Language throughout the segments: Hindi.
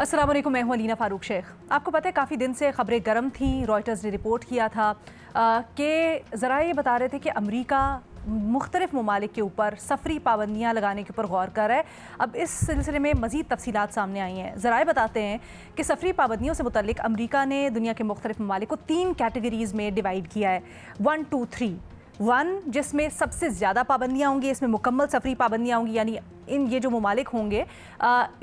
अस्सलाम वालेकुम, मैं हूं अलीना फारूक शेख। आपको पता है काफ़ी दिन से खबरें गर्म थी। रॉयटर्स ने रिपोर्ट किया था कि ज़रा ये बता रहे थे कि अमेरिका मुख्तलिफ ममालिक के ऊपर सफरी पाबंदियाँ लगाने के ऊपर गौर कर रहा है। अब इस सिलसिले में मज़ीद तफसीलात सामने आई हैं। ज़राए बताते हैं कि सफरी पाबंदियों से मुतल्लिक अमेरिका ने दुनिया के मुख्तलिफ ममालिक को 3 कैटेगरीज़ में डिवाइड किया है, 1, 2, 3। 1 जिसमें सबसे ज़्यादा पाबंदियाँ होंगी, इसमें मुकम्मल सफरी पाबंदियाँ होंगी, यानी ये जो ममालिक होंगे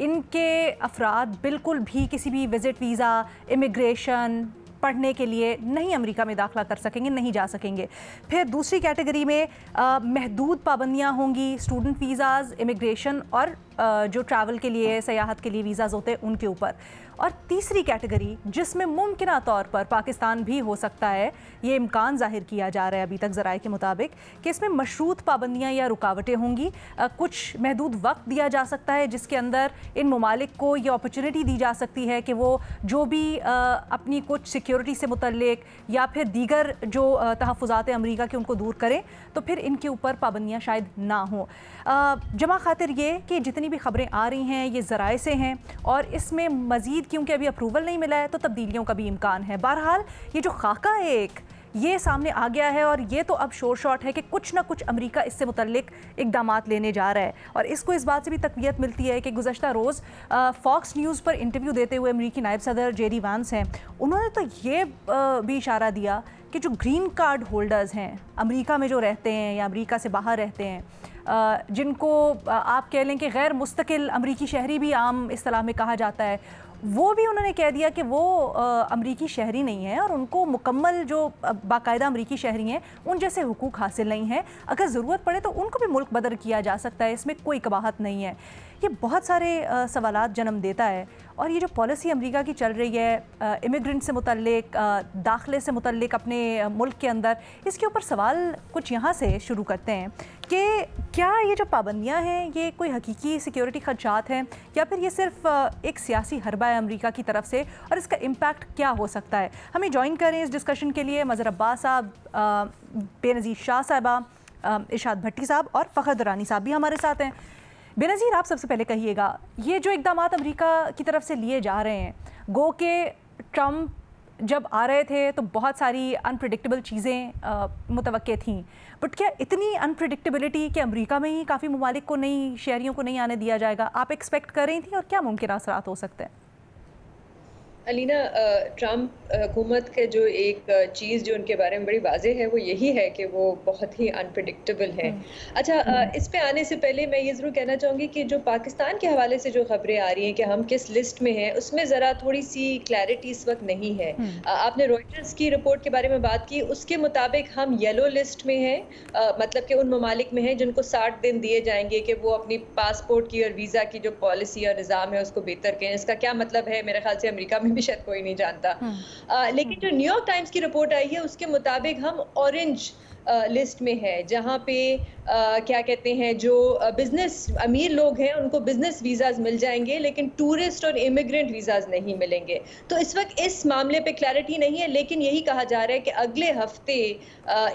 इनके अफराद बिल्कुल भी किसी भी विज़िट वीज़ा, इमिग्रेशन, पढ़ने के लिए नहीं अमेरिका में दाखिला कर सकेंगे, नहीं जा सकेंगे। फिर दूसरी कैटेगरी में महदूद पाबंदियाँ होंगी, स्टूडेंट वीज़ाज़, इमिग्रेशन और जो ट्रैवल के लिए, सयाहत के लिए वीज़ाज़ होते हैं उनके ऊपर। और तीसरी कैटेगरी जिसमें मुमकिना तौर पर पाकिस्तान भी हो सकता है, ये इम्कान ज़ाहिर किया जा रहा है अभी तक ज़राए के मुताबिक कि इसमें मशरूत पाबंदियाँ या रुकावटें होंगी। कुछ महदूद वक्त दिया जा सकता है जिसके अंदर इन ममालिक को ये अपॉर्चुनिटी दी जा सकती है कि वो जो भी अपनी कुछ सिक्योरिटी से मुतल्लिक या फिर दीगर जो तहफ़्फ़ुज़ात अमेरिका के उनको दूर करें, तो फिर इनके ऊपर पाबंदियाँ शायद ना हों। जमा खातिर ये कि जितनी भी खबरें आ रही हैं ये ज़राए से हैं और इसमें मज़ीद क्योंकि अभी अप्रूवल नहीं मिला है तो तब्दीलियों का भी इम्कान है। बहरहाल ये जो खाका है एक ये सामने आ गया है और ये तो अब शोर शॉट है कि कुछ ना कुछ अमेरिका इससे मुतल्लिक इक़दामात लेने जा रहा है। और इसको इस बात से भी तक़वियत मिलती है कि गुज़श्ता रोज़ फॉक्स न्यूज़ पर इंटरव्यू देते हुए अमेरिकी नायब सदर जेडी वांस हैं, उन्होंने तो ये भी इशारा दिया कि जो ग्रीन कार्ड होल्डर्स हैं अमेरिका में जो रहते हैं या अमेरिका से बाहर रहते हैं, जिनको आप कह लें कि गैर मुस्तकिल अमरीकी शहरी भी आम इस्तिलाह में कहा जाता है, वो भी उन्होंने कह दिया कि वो अमरीकी शहरी नहीं है और उनको मुकम्मल जो बाकायदा अमरीकी शहरी हैं उन जैसे हुकूक हासिल नहीं है। अगर ज़रूरत पड़े तो उनको भी मुल्क बदर किया जा सकता है, इसमें कोई कबाहत नहीं है। ये बहुत सारे सवालात जन्म देता है। और ये जो पॉलिसी अमेरिका की चल रही है इमिग्रेंट से मुतल्लिक, दाखिले से मुतल्लिक अपने मुल्क के अंदर, इसके ऊपर सवाल कुछ यहाँ से शुरू करते हैं कि क्या ये जो पाबंदियाँ हैं ये कोई हकीकी सिक्योरिटी खदशात हैं या फिर ये सिर्फ एक सियासी हरबा है अमेरिका की तरफ से और इसका इम्पैक्ट क्या हो सकता है। हमें ज्वाइन करें इस डिस्कशन के लिए मज़हर अब्बास साहब, बेनज़ीर शाह साहबा, इरशाद भट्टी साहब और फ़खर दुरानी साहब भी हमारे साथ हैं। बेनज़ीर, आप सबसे पहले कहिएगा, ये जो इक़दामात अमेरिका की तरफ से लिए जा रहे हैं, गो के ट्रम्प जब आ रहे थे तो बहुत सारी अनप्रेडिक्टेबल चीज़ें मुतवक्के थीं, बट क्या इतनी अनप्रेडिक्टेबिलिटी कि अमेरिका में ही काफ़ी ममालिक को नहीं, शहरियों को नहीं आने दिया जाएगा, आप एक्सपेक्ट कर रही थी और क्या मुमकिन असरात हो सकते हैं? अलीना, ट्रम्प हुकूमत के जो एक चीज़ जो उनके बारे में बड़ी वाज़ेह है वो यही है कि वो बहुत ही अनप्रेडिक्टेबल है। अच्छा, इस पे आने से पहले मैं ये ज़रूर कहना चाहूँगी कि जो पाकिस्तान के हवाले से जो खबरें आ रही हैं कि हम किस लिस्ट में हैं, उसमें ज़रा थोड़ी सी क्लैरिटी इस वक्त नहीं है। आपने रॉयटर्स की रिपोर्ट के बारे में बात की, उसके मुताबिक हम येलो लिस्ट में हैं, मतलब कि उन ममालिक में हैं जिनको 60 दिन दिए जाएंगे कि वो अपनी पासपोर्ट की और वीज़ा की जो पॉलिसी और निज़ाम है उसको बेहतर करें। इसका क्या मतलब है, मेरे ख्याल से अमेरिका में भी शायद कोई नहीं जानता। लेकिन जो न्यूयॉर्क टाइम्स की रिपोर्ट आई है उसके मुताबिक हम ऑरेंज लिस्ट में है, जहाँ पे क्या कहते हैं, जो बिजनेस अमीर लोग हैं उनको बिजनेस वीज़ाज मिल जाएंगे लेकिन टूरिस्ट और इमिग्रेंट वीज़ाज नहीं मिलेंगे। तो इस वक्त इस मामले पे क्लैरिटी नहीं है, लेकिन यही कहा जा रहा है कि अगले हफ्ते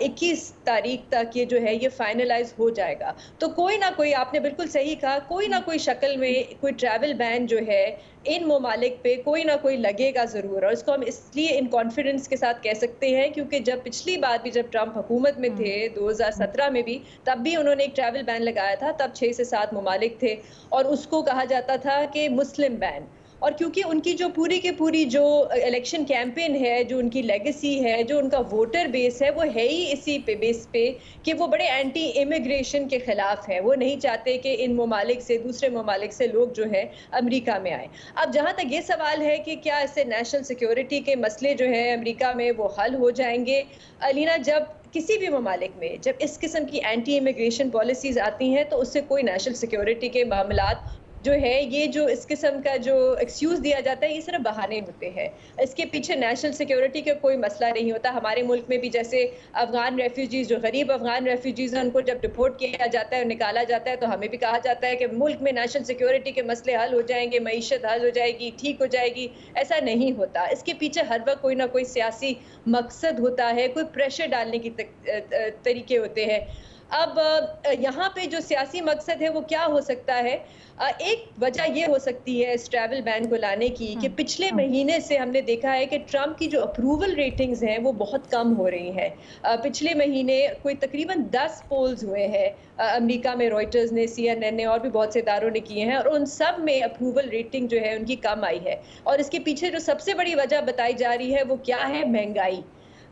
21 तारीख तक ये जो है ये फाइनलाइज हो जाएगा। तो कोई ना कोई, आपने बिल्कुल सही कहा, कोई ना कोई शक्ल में कोई ट्रैवल बैन जो है इन ममालिक पे कोई ना कोई लगेगा ज़रूर। और इसको हम इसलिए इन कॉन्फिडेंस के साथ कह सकते हैं क्योंकि जब पिछली बार भी जब ट्रम्प हुकूमत में थे 2017 में भी, तब भी उन्होंने एक ट्रैवल बैन लगाया था। तब 6 से 7 ममालिक थे और उसको कहा जाता था कि मुस्लिम बैन। और क्योंकि उनकी जो पूरी की पूरी जो इलेक्शन कैंपेन है, जो उनकी लेगेसी है, जो उनका वोटर बेस है, वो है ही इसी पे बेस पे कि वो बड़े एंटी इमिग्रेशन के खिलाफ है। वो नहीं चाहते कि इन ममालिक से, दूसरे ममालिक से लोग जो है अमेरिका में आए। अब जहाँ तक ये सवाल है कि क्या इससे नेशनल सिक्योरिटी के मसले जो है अमेरिका में वो हल हो जाएंगे, अलीना, जब किसी भी ममालिक में जब इस किस्म की एंटी इमिग्रेशन पॉलिसीज आती हैं तो उससे कोई नेशनल सिक्योरिटी के मामलात जो है, ये जो इस किस्म का जो एक्सक्यूज़ दिया जाता है, ये सिर्फ बहाने होते हैं। इसके पीछे नेशनल सिक्योरिटी का कोई मसला नहीं होता। हमारे मुल्क में भी जैसे अफ़गान रेफ्यूजीज़, जो गरीब अफ़गान रेफ्यूजीज़ हैं, उनको जब डिपोर्ट किया जाता है और निकाला जाता है तो हमें भी कहा जाता है कि मुल्क में नेशनल सिक्योरिटी के मसले हल हो जाएंगे, मईशत हल हो जाएगी, ठीक हो जाएगी। ऐसा नहीं होता। इसके पीछे हर वक्त कोई ना कोई सियासी मकसद होता है, कोई प्रेशर डालने की तरीके होते हैं। अब यहाँ पे जो सियासी मकसद है वो क्या हो सकता है? एक वजह ये हो सकती है इस ट्रैवल बैन को लाने की कि पिछले महीने से हमने देखा है कि ट्रंप की जो अप्रूवल रेटिंग्स हैं वो बहुत कम हो रही हैं। पिछले महीने कोई तकरीबन 10 पोल्स हुए हैं अमेरिका में, रॉयटर्स ने, CNN ने और भी बहुत से इदारों ने किए हैं, और उन सब में अप्रूवल रेटिंग जो है उनकी कम आई है। और इसके पीछे जो सबसे बड़ी वजह बताई जा रही है वो क्या है? महंगाई।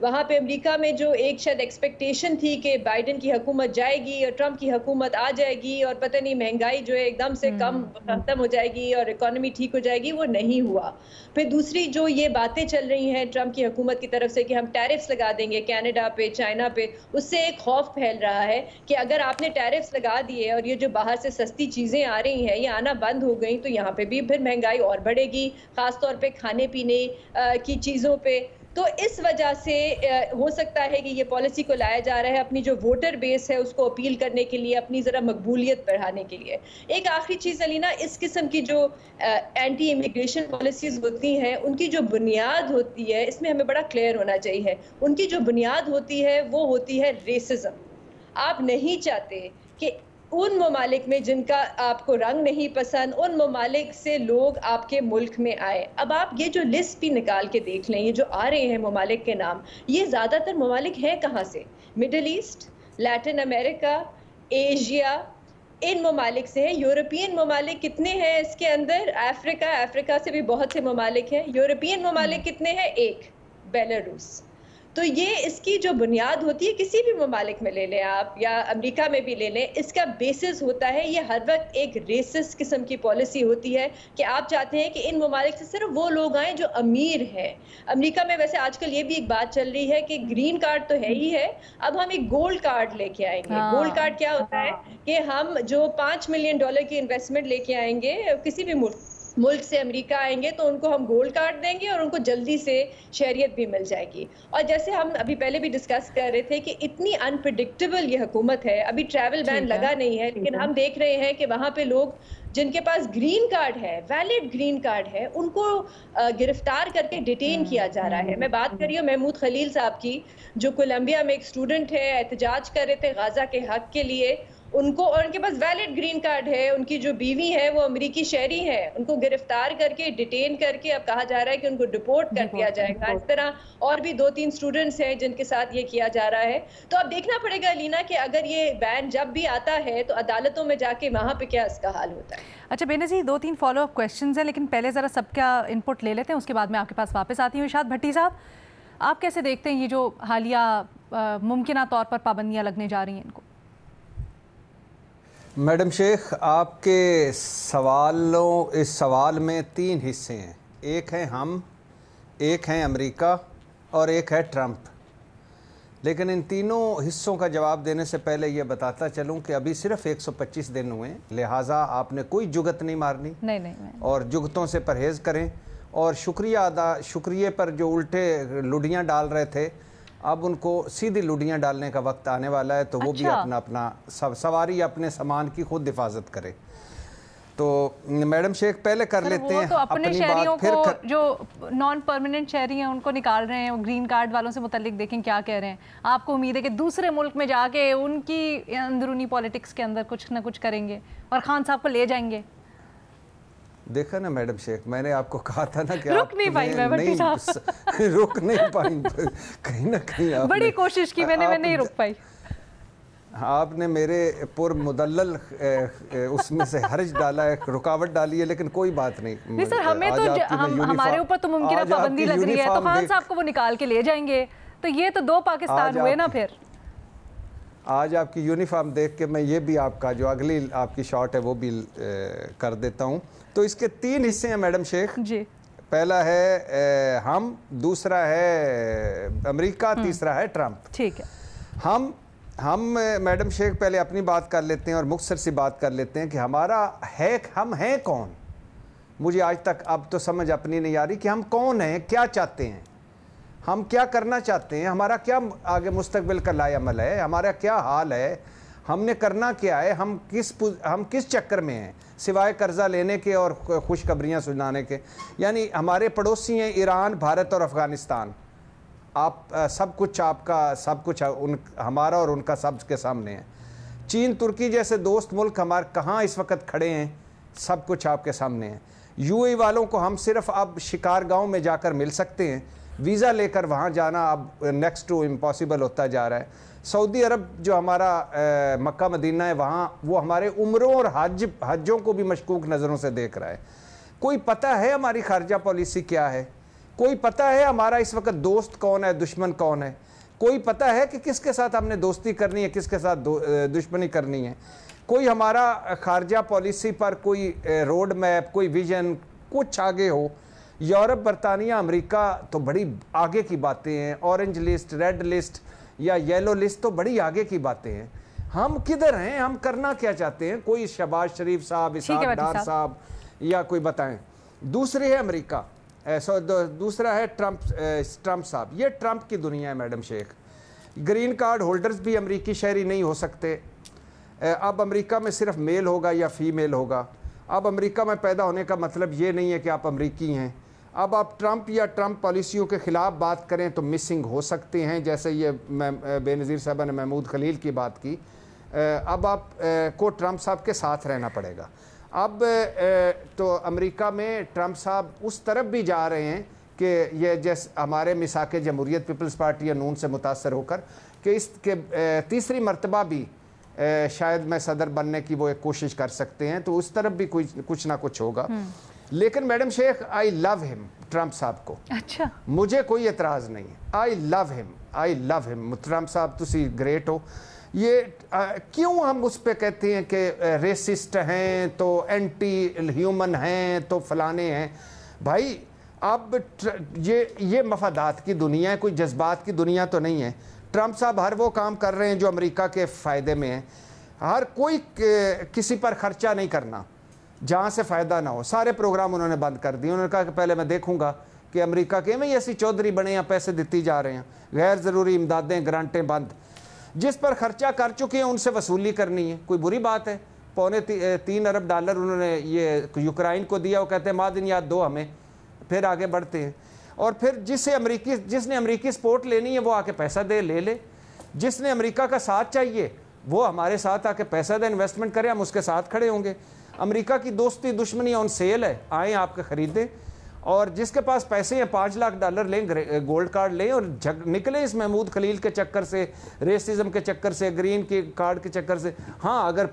वहाँ पे अमेरिका में जो एक शायद एक्सपेक्टेशन थी कि बाइडेन की हुकूमत जाएगी और ट्रंप की हुकूमत आ जाएगी और पता नहीं महंगाई जो है एकदम से खत्म हो जाएगी और इकोनॉमी ठीक हो जाएगी, वो नहीं हुआ। फिर दूसरी जो ये बातें चल रही हैं ट्रंप की हुकूमत की तरफ से कि हम टैरिफ्स लगा देंगे कनाडा पे, चाइना पे, उससे एक खौफ फैल रहा है कि अगर आपने टैरिफ्स लगा दिए और ये जो बाहर से सस्ती चीज़ें आ रही हैं ये आना बंद हो गई तो यहाँ पे भी फिर महंगाई और बढ़ेगी, खासतौर पे खाने पीने की चीज़ों पे। तो इस वजह से हो सकता है कि ये पॉलिसी को लाया जा रहा है अपनी जो वोटर बेस है उसको अपील करने के लिए, अपनी ज़रा मकबूलियत बढ़ाने के लिए। एक आखिरी चीज़ अलीना, इस किस्म की जो एंटी इमिग्रेशन पॉलिसीज़ होती हैं उनकी जो बुनियाद होती है इसमें हमें बड़ा क्लियर होना चाहिए। उनकी जो बुनियाद होती है वो होती है रेसिज्म। आप नहीं चाहते कि उन ममालिक में जिनका आपको रंग नहीं पसंद, उन ममालिक से लोग आपके मुल्क में आए। अब आप ये जो लिस्ट भी निकाल के देख लें, ये जो आ रहे हैं ममालिक के नाम, ये ज़्यादातर ममालिक हैं कहाँ से? Middle East, Latin America, Asia, इन ममालिक से है। यूरोपियन ममालिक कितने हैं इसके अंदर? अफ्रीका से भी बहुत से ममालिक हैं। यूरोपियन ममालिक कितने हैं? एक, बेलारूस। तो ये इसकी जो बुनियाद होती है, किसी भी ममालिक में ले लें आप या अमेरिका में भी ले लें, इसका बेसिस होता है ये हर वक्त एक रेसिस्ट किस्म की पॉलिसी होती है कि आप चाहते हैं कि इन ममालिक से सिर्फ वो लोग आएँ जो अमीर हैं। अमेरिका में वैसे आजकल ये भी एक बात चल रही है कि ग्रीन कार्ड तो है ही है, अब हम एक गोल्ड कार्ड लेके आएंगे। गोल्ड कार्ड क्या होता है कि हम जो $5 मिलियन की इन्वेस्टमेंट लेके आएंगे किसी भी मुल्क से, अमेरिका आएंगे तो उनको हम गोल्ड कार्ड देंगे और उनको जल्दी से शहरियत भी मिल जाएगी। और जैसे हम अभी पहले भी डिस्कस कर रहे थे कि इतनी अनप्रेडिक्टेबल ये हुकूमत है, अभी ट्रैवल बैन लगा नहीं है लेकिन हम देख रहे हैं कि वहाँ पे लोग जिनके पास ग्रीन कार्ड है, वैलिड ग्रीन कार्ड है, उनको गिरफ्तार करके डिटेन किया जा रहा है। मैं बात कर रही हूँ महमूद खलील साहब की, जो कोलंबिया में एक स्टूडेंट है, एहतजाज कर रहे थे गाजा के हक के लिए। उनको, और उनके पास वैलिड ग्रीन कार्ड है, उनकी जो बीवी है वो अमेरिकी शहरी है, उनको गिरफ्तार करके डिटेन करके अब कहा जा रहा है कि उनको डिपोर्ट कर दिया जाएगा। इस तरह और भी 2-3 स्टूडेंट्स हैं जिनके साथ ये किया जा रहा है। तो अब देखना पड़ेगा अलीना कि अगर ये बैन जब भी आता है तो अदालतों में जाके वहाँ पे क्या इसका हाल होता है। अच्छा बेनज़ीर, 2-3 फॉलोअप क्वेश्चंस हैं लेकिन पहले ज़रा सबका इनपुट ले लेते हैं, उसके बाद मैं आपके पास वापस आती हूँ। इरशाद भट्टी साहब, आप कैसे देखते हैं ये जो हालिया मुमकिन तौर पर पाबंदियाँ लगने जा रही हैं इनको? मैडम शेख, आपके इस सवाल में 3 हिस्से हैं। एक है हम, एक है अमेरिका और एक है ट्रंप। लेकिन इन तीनों हिस्सों का जवाब देने से पहले ये बताता चलूं कि अभी सिर्फ 125 दिन हुए, लिहाजा आपने कोई जुगत नहीं मारनी। नहीं। और जुगतों से परहेज़ करें और शुक्रिया पर जो उल्टे लुडियाँ डाल रहे थे, अब उनको सीधी लुडियाँ डालने का वक्त आने वाला है, तो वो भी अपना सवारी अपने सामान की खुद हिफाजत करे। तो मैडम शेख पहले कर लेते हैं तो अपने शहरियों को, जो नॉन परमानेंट शहरी हैं उनको निकाल रहे हैं, ग्रीन कार्ड वालों से मुतालिक देखें क्या कह रहे हैं। आपको उम्मीद है कि दूसरे मुल्क में जाके उनकी अंदरूनी पॉलिटिक्स के अंदर कुछ ना कुछ करेंगे और खान साहब को ले जाएंगे? देखा ना मैडम शेख, मैंने आपको कहा था ना कि रुक नहीं पाई मैं भट्टी साहब रुक नहीं पाई, कहीं ना कहीं बड़ी कोशिश की मैंने, मैं नहीं रुक पाई। आपने मेरे मुदल्लल उसमें से हर्ज डाला है, रुकावट डाली है, लेकिन कोई बात नहीं सर, हमें तो हमारे ऊपर तो मुमकिन पाबंदी लग रही है, तो खान साहब को वो निकाल के ले जाएंगे, तो ये तो 2 पाकिस्तान हुए ना। फिर आज आपकी यूनिफॉर्म देख के मैं ये भी आपका जो अगली आपकी शॉट है वो भी कर देता हूँ। तो इसके 3 हिस्से हैं मैडम शेख जी। पहला है हम, दूसरा है अमेरिका, तीसरा है ट्रंप। ठीक है। हम मैडम शेख पहले अपनी बात कर लेते हैं और मुख्तसर सी बात कर लेते हैं कि हम हैं कौन। मुझे आज तक अब तो समझ अपनी नहीं आ रही कि हम कौन हैं, क्या चाहते हैं, हम क्या करना चाहते हैं, हमारा क्या आगे मुस्तकबिल का लाएअमल है, हमारा क्या हाल है, हमने करना क्या है, हम किस चक्कर में हैं सिवाय कर्जा लेने के और खुशखबरियाँ सुनाने के। यानी हमारे पड़ोसी हैं ईरान, भारत और अफ़गानिस्तान। आप सब कुछ हमारा और उनका सब के सामने है। चीन तुर्की जैसे दोस्त मुल्क हमारे कहाँ इस वक्त खड़े हैं, सब कुछ आपके सामने है। यूएई वालों को हम सिर्फ अब शिकार गांव में जाकर मिल सकते हैं, वीज़ा लेकर वहाँ जाना अब नेक्स्ट टू इम्पॉसिबल होता जा रहा है। सऊदी अरब जो हमारा मक्का मदीना है, वहाँ वो हमारे उम्रों और हज्जों को भी मशकूक नज़रों से देख रहा है। कोई पता है हमारी खारजा पॉलिसी क्या है? कोई पता है हमारा इस वक्त दोस्त कौन है, दुश्मन कौन है? कोई पता है कि किसके साथ हमने दोस्ती करनी है, किसके साथ दुश्मनी करनी है? कोई हमारा खारजा पॉलिसी पर कोई रोड मैप, कोई विजन, कुछ आगे हो? यूरोप, बरतानिया, अमेरिका तो बड़ी आगे की बातें हैं, ऑरेंज लिस्ट, रेड लिस्ट या येलो लिस्ट तो बड़ी आगे की बातें हैं। हम किधर हैं? हम करना क्या चाहते हैं? कोई शहबाज शरीफ साहब, इसाक डार साहब या कोई बताएं। दूसरे है अमेरिका, दूसरा है ट्रंप साहब। ये ट्रंप की दुनिया है madam Sheikh. Green card holders भी अमेरिकी शहरी नहीं हो सकते। अब अमेरिका में सिर्फ मेल होगा या फीमेल होगा। अब अमेरिका में पैदा होने का मतलब ये नहीं है कि आप अमेरिकी हैं। अब आप ट्रंप या ट्रंप पॉलिसियों के ख़िलाफ़ बात करें तो मिसिंग हो सकते हैं, जैसे ये बेनज़ीर साहब ने महमूद खलील की बात की। अब आप को ट्रंप साहब के साथ रहना पड़ेगा। अब तो अमेरिका में ट्रंप साहब उस तरफ भी जा रहे हैं कि ये जैसे हमारे मिसाक जमहूरियत पीपल्स पार्टी या नून से मुतासर होकर कि इसके तीसरी मरतबा भी शायद मैं सदर बनने की वो एक कोशिश कर सकते हैं, तो उस तरफ भी कुछ ना कुछ होगा। लेकिन madam Sheikh, I love him, Trump साहब को। अच्छा, मुझे कोई एतराज़ नहीं है। आई लव हिम। ट्रंप साहब तुसी ग्रेट हो। ये क्यों हम उस पर कहते हैं कि रेसिस्ट हैं, तो एंटी ह्यूमन हैं, तो फलाने हैं? भाई अब ये मफादात की दुनिया है, कोई जज्बात की दुनिया तो नहीं है। ट्रंप साहब हर वो काम कर रहे हैं जो अमेरिका के फ़ायदे में है। हर कोई किसी पर ख़र्चा नहीं करना जहाँ से फ़ायदा ना हो। सारे प्रोग्राम उन्होंने बंद कर दिए। उन्होंने कहा कि पहले मैं देखूँगा कि अमेरिका के में ऐसी चौधरी बने या पैसे देती जा रहे हैं, गैर ज़रूरी इमदादें, ग्रांटें बंद। जिस पर ख़र्चा कर चुके हैं उनसे वसूली करनी है, कोई बुरी बात है? $3 अरब उन्होंने ये यूक्रेन को दिया, वो कहते हैं मादिन याद दो हमें, फिर आगे बढ़ते हैं। और फिर जिसने अमेरिकी सपोर्ट लेनी है वो आके पैसा दे, ले। जिसने अमेरिका का साथ चाहिए वो हमारे साथ आके पैसा दे, इन्वेस्टमेंट करे, हम उसके साथ खड़े होंगे। अमेरिका की दोस्ती दुश्मनी ऑन सेल है, आएँ आपके ख़रीदें। और जिसके पास पैसे हैं $5 लाख लें, गोल्ड कार्ड लें और निकले इस महमूद खलील के चक्कर से, रेसिज्म के चक्कर से, ग्रीन के कार्ड के चक्कर से। हाँ, अगर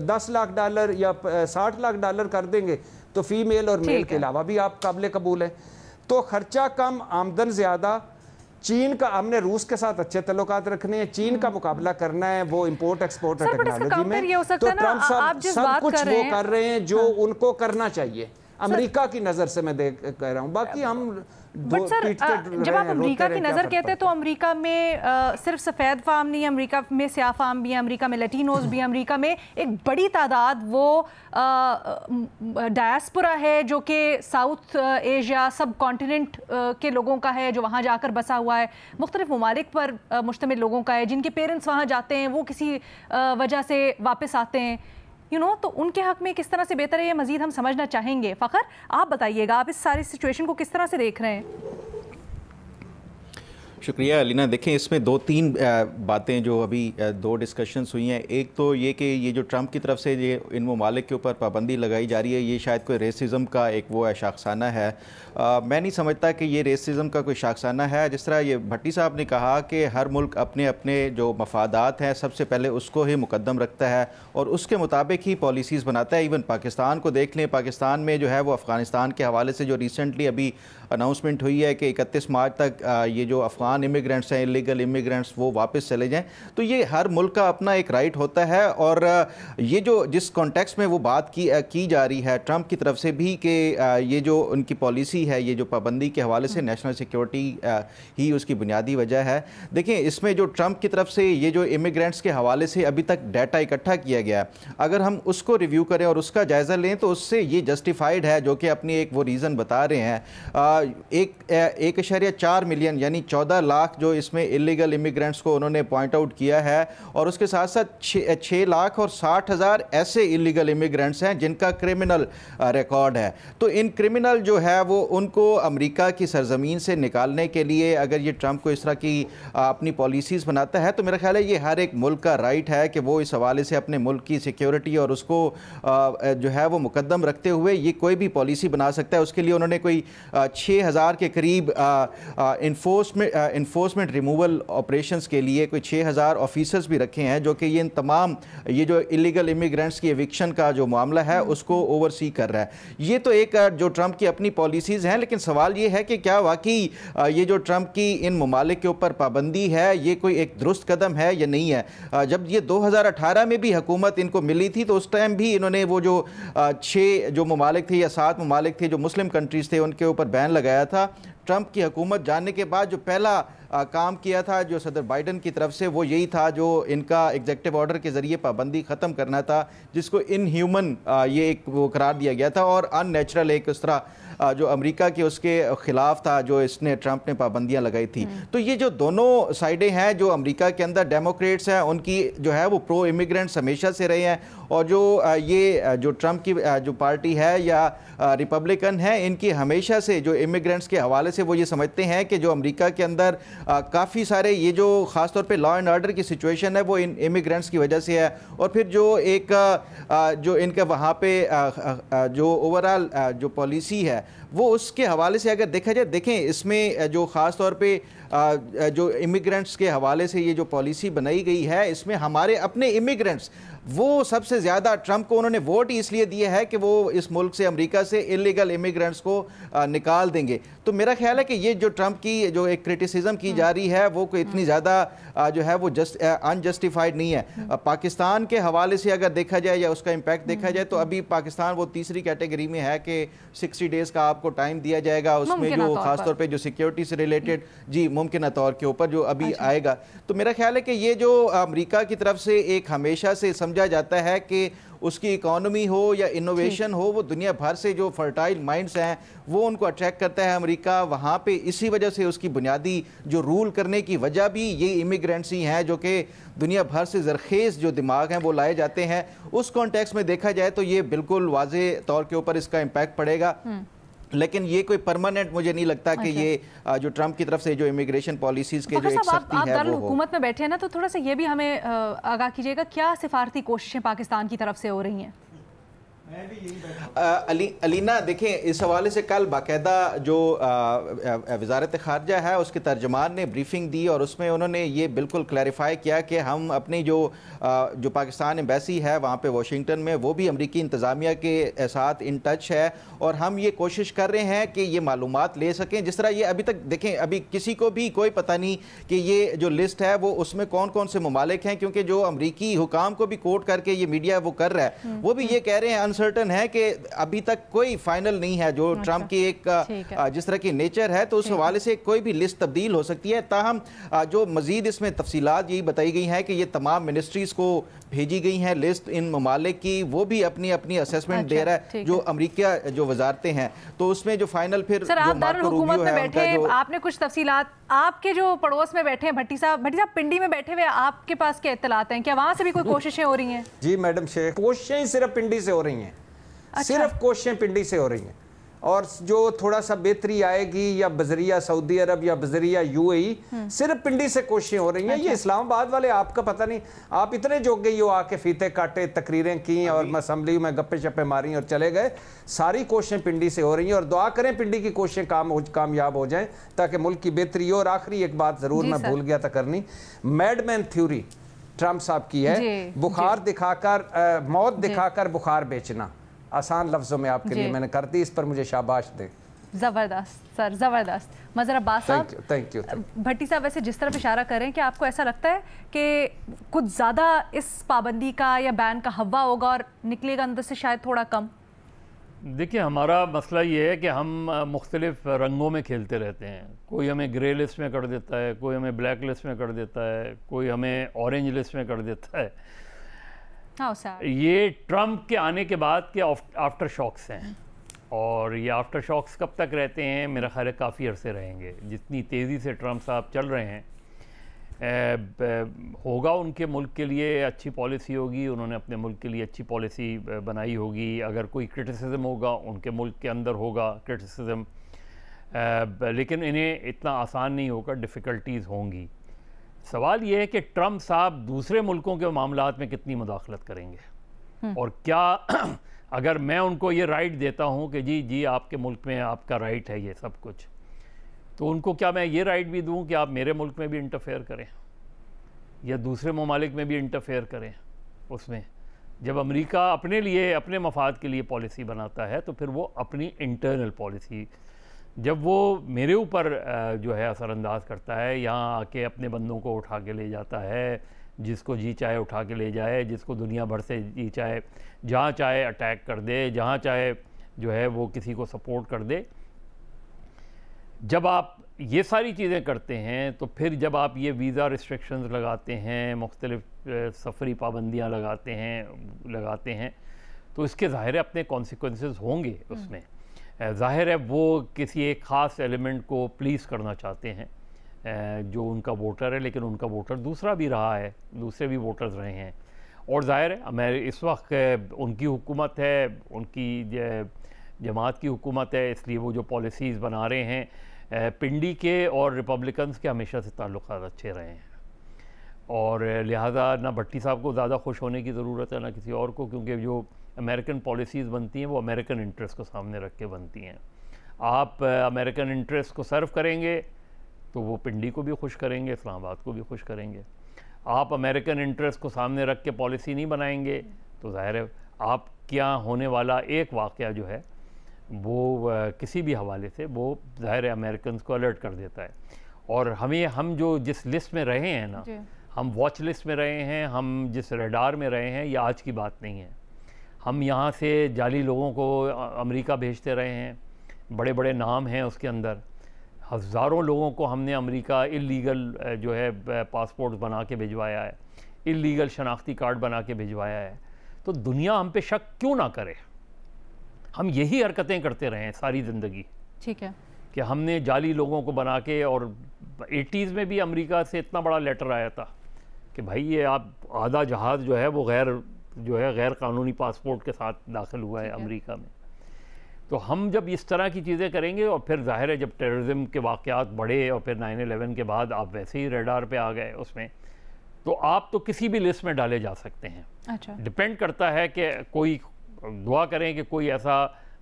$10 लाख या $60 लाख कर देंगे तो फीमेल और मेल के अलावा भी आप काबिल कबूल है। तो खर्चा कम, आमदन ज़्यादा। चीन का, हमने रूस के साथ अच्छे तल्लुकात रखने हैं, चीन का मुकाबला करना है वो इंपोर्ट एक्सपोर्ट टेक्नोलॉजी में। तो ट्रंप साहब सब कुछ वो कर रहे हैं जो उनको करना चाहिए। अमेरिका की नज़र से मैं कह रहा हूँ, बाकी हम जब आप अमेरिका की नज़र कहते हैं तो अमेरिका में सिर्फ सफ़ेद फार्म नहीं है, अमेरिका में स्याह फार्म भी है, अमेरिका में लैटिनोज भी है, अमेरिका में एक बड़ी तादाद वो डायस्पोरा है जो कि साउथ एशिया सब कॉन्टिनेंट के लोगों का है, जो वहाँ जाकर बसा हुआ है, मुख्तलिफ ममालिक पर मुश्तमिल लोगों का है, जिनके पेरेंट्स वहाँ जाते हैं, वो किसी वजह से वापस आते हैं, तो उनके हक़ में किस तरह से बेहतर है ये मज़ीद हम समझना चाहेंगे। फ़खर, आप बताइएगा, आप इस सारी सिचुएशन को किस तरह से देख रहे हैं? शुक्रिया अलीना। देखें, इसमें 2-3 बातें जो अभी 2 डिस्कशंस हुई हैं। एक तो ये कि ये जो ट्रंप की तरफ से ये इन ममालिक के ऊपर पाबंदी लगाई जा रही है, ये शायद कोई रेसिज्म का एक वो है, शाखसाना है। मैं नहीं समझता कि ये रेसिज्म का कोई शाखसाना है। जिस तरह ये भट्टी साहब ने कहा कि हर मुल्क अपने अपने जो मफादात हैं सबसे पहले उसको ही मुकद्दम रखता है और उसके मुताबिक ही पॉलिसीज़ बनाता है। इवन पाकिस्तान को देख लें, पाकिस्तान में जो है वो अफ़गानिस्तान के हवाले से जो रिसेंटली अभी अनाउंसमेंट हुई है कि 31 मार्च तक ये जो अफ़गान इमिग्रेंट्स हैं, इलीगल इमिग्रेंट्स, वो वापस चले जाएं। तो ये हर मुल्क का अपना एक राइट होता है। और ये जो जिस कॉन्टेक्स्ट में वो बात की जा रही है ट्रंप की तरफ से भी कि ये जो उनकी पॉलिसी है, ये जो पाबंदी के हवाले से नेशनल सिक्योरिटी ही उसकी बुनियादी वजह है। देखें, इसमें जो ट्रंप की तरफ से ये जो इमिग्रेंट्स के हवाले से अभी तक डाटा इकट्ठा किया गया, अगर हम उसको रिव्यू करें और उसका जायज़ा लें तो उससे ये जस्टिफाइड है, जो कि अपनी एक वो रीज़न बता रहे हैं। 1.4 मिलियन यानी 14 14 लाख जो इसमें इलीगल इमिग्रेंट्स को उन्होंने पॉइंट आउट किया है, और उसके साथ साथ 6,60,000 ऐसे इलीगल इमिग्रेंट्स हैं जिनका क्रिमिनल रिकॉर्ड है। तो इन क्रिमिनल जो है वो उनको अमेरिका की सरजमीन से निकालने के लिए अगर ये ट्रंप को इस तरह की अपनी पॉलिसीज़ बनाता है तो मेरा ख्याल है ये हर एक मुल्क का राइट है कि वो इस हवाले से अपने मुल्क की सिक्योरिटी और उसको जो है वो मुकद्दम रखते हुए ये कोई भी पॉलिसी बना सकता है। उसके लिए उन्होंने कोई 6,000 के करीब इन्फोर्समेंट रिमूवल ऑपरेशंस के लिए कोई 6,000 ऑफिसर्स भी रखे हैं जो कि ये तमाम ये जो इलीगल इमिग्रेंट्स की एविक्शन का जो मामला है उसको ओवरसी कर रहा है। ये तो एक जो ट्रंप की अपनी पॉलिसीज़ हैं, लेकिन सवाल ये है कि क्या वाकई ये जो ट्रंप की इन ममालिक के ऊपर पाबंदी है ये कोई एक दुरुस्त कदम है या नहीं है। जब ये 2018 में भी हुकूमत इनको मिली थी तो उस टाइम भी इन्होंने वो जो 6 जो ममालिक थे या 7 ममालिक थे जो मुस्लिम कंट्रीज़ थे उनके ऊपर बैन लगाया था। ट्रंप की हुकूमत जानने के बाद जो पहला काम किया था जो सदर बाइडन की तरफ से वो यही था जो इनका एग्जेक्टिव ऑर्डर के ज़रिए पाबंदी ख़त्म करना था, जिसको इनह्यूमन ये एक वो करार दिया गया था और अननेचुरल एक उस तरह जो अमेरिका के उसके ख़िलाफ़ था जो इसने ट्रंप ने पाबंदियां लगाई थी। तो ये जो दोनों साइडें हैं, जो अमेरिका के अंदर डेमोक्रेट्स हैं उनकी जो है वो प्रो इमिग्रेंट्स हमेशा से रहे हैं, और जो ये जो ट्रंप की जो पार्टी है या रिपब्लिकन है इनकी हमेशा से जो इमिग्रेंट्स के हवाले से वो ये समझते हैं कि जो अमेरिका के अंदर काफ़ी सारे ये जो ख़ास तौर पे लॉ एंड ऑर्डर की सिचुएशन है वो इन इमिग्रेंट्स की वजह से है, और फिर जो एक जो इनका वहाँ पे जो ओवरऑल जो पॉलिसी है वो उसके हवाले से अगर देखा जाए, देखें इसमें जो ख़ास तौर पे जो इमिग्रेंट्स के हवाले से ये जो पॉलिसी बनाई गई है इसमें हमारे अपने इमिग्रेंट्स वो सबसे ज़्यादा ट्रंप को उन्होंने वोट इसलिए दिया है कि वो इस मुल्क से अमेरिका से इलीगल इमिग्रेंट्स को निकाल देंगे। तो मेरा ख्याल है कि ये जो ट्रंप की जो एक क्रिटिसिज्म की जा रही है वो कोई इतनी ज़्यादा जो है वो अनजस्टिफाइड नहीं है। पाकिस्तान के हवाले से अगर देखा जाए या उसका इम्पैक्ट देखा जाए तो अभी पाकिस्तान वो तीसरी कैटेगरी में है कि 60 डेज़ का आपको टाइम दिया जाएगा, उसमें जो ख़ासतौर पर जो सिक्योरिटी से रिलेटेड जी मुमकिन तौर के ऊपर जो अभी आएगा। तो मेरा ख्याल है कि ये जो अमेरिका की तरफ से एक हमेशा से समझा जाता है कि उसकी इकोनॉमी हो या इनोवेशन हो वो दुनिया भर से जो फर्टाइल माइंड्स हैं वो उनको अट्रैक्ट करता है अमेरिका वहाँ पे। इसी वजह से उसकी बुनियादी जो रूल करने की वजह भी ये इमिग्रेंट्स ही हैं जो कि दुनिया भर से ज़रखेज़ जो दिमाग हैं वो लाए जाते हैं। उस कॉन्टेक्स्ट में देखा जाए तो ये बिल्कुल वाज़े तौर के ऊपर इसका इम्पैक्ट पड़ेगा, लेकिन ये कोई परमानेंट मुझे नहीं लगता कि ये जो ट्रंप की तरफ से जो इमिग्रेशन पॉलिसीज के जो एक सख्ती है आप हुकूमत में बैठे हैं ना, तो थोड़ा सा ये भी हमें आगाह कीजिएगा क्या सिफारती कोशिशें पाकिस्तान की तरफ से हो रही हैं? अलीना देखें इस हवाले से कल बाकायदा जो वजारत ख़ारजा है उसके तर्जमान ने ब्रीफिंग दी और उसमें उन्होंने ये बिल्कुल क्लैरिफाई किया कि हम अपनी जो पाकिस्तान एम्बेसी है वहाँ पे वाशिंगटन में वो भी अमरीकी इंतज़ामिया के साथ इन टच है और हम ये कोशिश कर रहे हैं कि ये मालूमात ले सकें। जिस तरह ये अभी तक देखें अभी किसी को भी कोई पता नहीं कि ये जो लिस्ट है वो उसमें कौन कौन से ममालिक हैं, क्योंकि जो अमरीकी हुकाम को भी कोट करके ये मीडिया वो कर रहा है वो भी ये कह रहे हैं अनसर्टन है कि अभी तक कोई फाइनल नहीं है जो ट्रंप की एक जिस तरह की नेचर है, तो उस हवाले से कोई भी लिस्ट तब्दील हो सकती है। ताहम जो मजीद इसमें तफसीलात यही बताई गई हैं कि ये तमाम मिनिस्ट्रीज को भेजी गई हैं लिस्ट इन ममालिक की, वो भी अपनी अपनी असेसमेंट दे रहा है जो अमेरिका जो वजारतें हैं, तो उसमें जो फाइनल फिर सर आप दारुल-हुकूमत में बैठे आपने कुछ तफसीलात आपके जो पड़ोस में बैठे हैं भट्टी साहब पिंडी में बैठे हुए आपके पास क्या इत्तलात हैं, क्या वहां से भी कोई कोशिशें हो रही हैं? जी मैडम शेख, कोशिशें सिर्फ पिंडी से हो रही हैं। अच्छा। सिर्फ कोशिशें पिंडी से हो रही हैं और जो थोड़ा सा बेहतरी आएगी या बजरिया सऊदी अरब या बजरिया यूएई सिर्फ पिंडी से कोशिशें हो रही हैं। ये इस्लामाबाद वाले आपका पता नहीं, आप इतने जोग गई हो आके फीते काटे तकरीरें की और असम्बली में गप्पे शप्पे मारी और चले गए। सारी कोशिशें पिंडी से हो रही हैं और दुआ करें पिंडी की कोशिशें कामयाब हो जाएं ताकि मुल्क की बेहतरी हो। और आखिरी एक बात जरूर मैं भूल गया था करनी, मैडमैन थ्योरी ट्रंप साहब की है, बुखार दिखाकर मौत दिखाकर बुखार बेचना। आसान लफ्जों में आपके लिए मैंने कर दी, इस पर मुझे शाबाश दे। जबरदस्त सर, जबरदस्त। मज़र अब्बास साहब, थैंक यू। भट्टी साहब वैसे जिस तरफ इशारा करें कि आपको ऐसा लगता है कि कुछ ज़्यादा इस पाबंदी का या बैन का हवा होगा और निकलेगा अंदर से शायद थोड़ा कम? देखिए हमारा मसला ये है कि हम मुख्तलिफ रंगों में खेलते रहते हैं। कोई हमें ग्रे लिस्ट में कर देता है, कोई हमें ब्लैक लिस्ट में कर देता है, कोई हमें ऑरेंज लिस्ट में कर देता है। हाँ सर, ये ट्रंप के आने के बाद के आफ्टर शॉक्स हैं। और ये आफ्टर शॉक्स कब तक रहते हैं? मेरा ख्याल है काफ़ी अरसे रहेंगे। जितनी तेज़ी से ट्रंप साहब चल रहे हैं, होगा उनके मुल्क के लिए अच्छी पॉलिसी होगी, उन्होंने अपने मुल्क के लिए अच्छी पॉलिसी बनाई होगी। अगर कोई क्रिटिसिज्म होगा उनके मुल्क के अंदर होगा क्रिटिसिज्म, लेकिन इन्हें इतना आसान नहीं होगा, डिफ़िकल्टीज़ होंगी। सवाल ये है कि ट्रंप साहब दूसरे मुल्कों के मामलात में कितनी मुदाखलत करेंगे, और क्या अगर मैं उनको ये राइट देता हूँ कि जी आपके मुल्क में आपका राइट है ये सब कुछ, तो उनको क्या मैं ये राइट भी दूं कि आप मेरे मुल्क में भी इंटरफेयर करें या दूसरे ममालिक में भी इंटरफेयर करें उसमें? जब अमेरिका अपने लिए, अपने मफाद के लिए पॉलिसी बनाता है तो फिर वो अपनी इंटरनल पॉलिसी, जब वो मेरे ऊपर जो है असरअंदाज करता है, यहाँ आके अपने बंदों को उठा के ले जाता है, जिसको जी चाहे उठा के ले जाए, जिसको दुनिया भर से जी चाहे जहाँ चाहे अटैक कर दे, जहाँ चाहे जो है वो किसी को सपोर्ट कर दे, जब आप ये सारी चीज़ें करते हैं तो फिर जब आप ये वीज़ा रिस्ट्रिक्शंस लगाते हैं, मुख्तलिफ सफरी पाबंदियाँ लगाते हैं तो इसके ज़ाहिर है अपने कॉन्सिक्वेंसेस होंगे उसमें। ज़ाहिर है वो किसी एक ख़ास एलिमेंट को प्लीज़ करना चाहते हैं जो उनका वोटर है, लेकिन उनका वोटर दूसरा भी रहा है, दूसरे भी वोटर्स रहे हैं। और ज़ाहिर है इस वक्त उनकी हुकूमत है, उनकी जमात की हुकूमत है, इसलिए वो जो पॉलिसीज़ बना रहे हैं, पिंडी के और रिपब्लिकन्स के हमेशा से ताल्लुकात अच्छे रहे हैं, और लिहाजा ना भट्टी साहब को ज़्यादा खुश होने की ज़रूरत है ना किसी और को, क्योंकि जो अमेरिकन पॉलिसीज़ बनती हैं वो अमेरिकन इंटरेस्ट को सामने रख के बनती हैं। आप अमेरिकन इंटरेस्ट को सर्व करेंगे तो वो पिंडी को भी खुश करेंगे, इस्लामाबाद को भी खुश करेंगे। आप अमेरिकन इंटरेस्ट को सामने रख के पॉलिसी नहीं बनाएंगे तो ज़ाहिर है आप क्या होने वाला एक वाक़या जो है वो किसी भी हवाले से वो ज़ाहिर है अमेरिकन को अलर्ट कर देता है। और हम जो जिस लिस्ट में रहे हैं ना, हम वॉच लिस्ट में रहे हैं, हम जिस रडार में रहे हैं, ये आज की बात नहीं है। हम यहाँ से जाली लोगों को अमेरिका भेजते रहे हैं, बड़े बड़े नाम हैं उसके अंदर, हज़ारों लोगों को हमने अमेरिका इल्लीगल जो है पासपोर्ट बना के भिजवाया है, इल्लीगल शनाख्ती कार्ड बना के भिजवाया है। तो दुनिया हम पे शक क्यों ना करे? हम यही हरकतें करते रहे हैं सारी ज़िंदगी, ठीक है, कि हमने जाली लोगों को बना के, और 80s में भी अमेरिका से इतना बड़ा लेटर आया था कि भाई ये आप आधा जहाज़ जो है वो गैर कानूनी पासपोर्ट के साथ दाखिल हुआ है अमेरिका में। तो हम जब इस तरह की चीज़ें करेंगे, और फिर ज़ाहिर है जब टेररिज्म के वाक़यात बढ़े और फिर 9/11 के बाद आप वैसे ही रडार पे आ गए उसमें, तो आप तो किसी भी लिस्ट में डाले जा सकते हैं। अच्छा, डिपेंड करता है कि कोई दुआ करें कि कोई ऐसा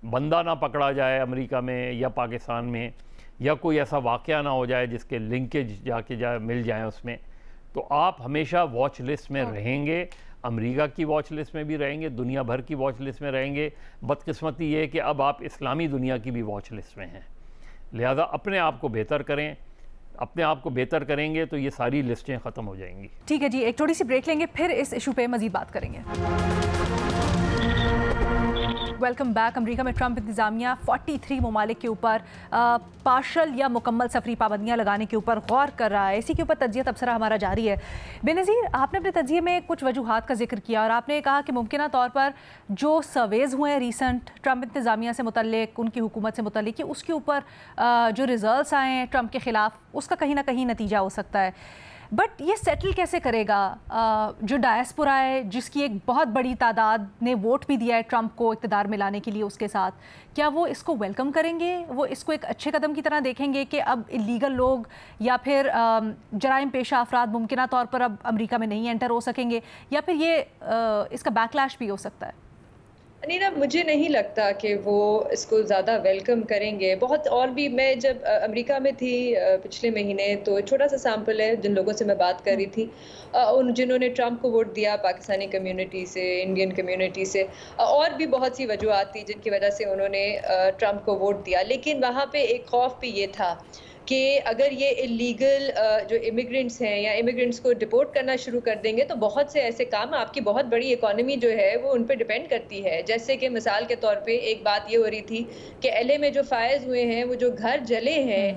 बंदा ना पकड़ा जाए अमेरिका में या पाकिस्तान में, या कोई ऐसा वाक़या ना हो जाए जिसके लिंकेज मिल जाए उसमें। तो आप हमेशा वॉच लिस्ट में रहेंगे, अमेरिका की वॉच लिस्ट में भी रहेंगे, दुनिया भर की वॉच लिस्ट में रहेंगे। बदकिस्मती ये है कि अब आप इस्लामी दुनिया की भी वॉच लिस्ट में हैं। लिहाजा अपने आप को बेहतर करें, अपने आप को बेहतर करेंगे तो ये सारी लिस्टें ख़त्म हो जाएंगी। ठीक है जी, एक थोड़ी सी ब्रेक लेंगे, फिर इस इशू पे मज़ीद बात करेंगे। Welcome back. अमेरिका में ट्रंप इंतज़ामिया 43 ममालिक के ऊपर पार्शल या मुकम्मल सफरी पाबंदियाँ लगाने के ऊपर गौर कर रहा है। इसी के ऊपर तज्जिया तबसरा हमारा जारी है। बेनज़ीर, आपने अपने तज्जिए में कुछ वजूहात का जिक्र किया और आपने कहा कि मुमकिना तौर पर जो सर्वेज़ हुए हैं रीसेंट ट्रंप इंतज़ामिया से मुतल्लिक, उनकी हुकूमत से मुतल्लिक, कि उसके ऊपर जो रिज़ल्ट्स आए हैं ट्रंप के ख़िलाफ़, उसका कहीं ना कहीं नतीजा हो सकता है। बट ये सेटल कैसे करेगा जो डायस्पोरा है, जिसकी एक बहुत बड़ी तादाद ने वोट भी दिया है ट्रंप को इक़्तिदार में लाने के लिए उसके साथ? क्या वो इसको वेलकम करेंगे? वो इसको एक अच्छे कदम की तरह देखेंगे कि अब इलीगल लोग या फिर जराइम पेशा अफराद मुमकिना तौर पर अब अमेरिका में नहीं एंटर हो सकेंगे, या फिर ये इसका बैकलैश भी हो सकता है? अनीना, मुझे नहीं लगता कि वो इसको ज़्यादा वेलकम करेंगे। बहुत और भी, मैं जब अमेरिका में थी पिछले महीने, तो छोटा सा सैंपल है जिन लोगों से मैं बात कर रही थी, उन जिन्होंने ट्रंप को वोट दिया, पाकिस्तानी कम्युनिटी से, इंडियन कम्युनिटी से, और भी बहुत सी वजूहत थी जिनकी वजह से उन्होंने ट्रंप को वोट दिया। लेकिन वहाँ पे एक खौफ भी ये था कि अगर ये इलीगल जो इमिग्रेंट्स हैं या इमिग्रेंट्स को डिपोर्ट करना शुरू कर देंगे तो बहुत से ऐसे काम, आपकी बहुत बड़ी इकोनॉमी जो है वो उन पर डिपेंड करती है। जैसे कि मिसाल के तौर पे एक बात ये हो रही थी कि LA में जो फायर्स हुए हैं, वो जो घर जले हैं,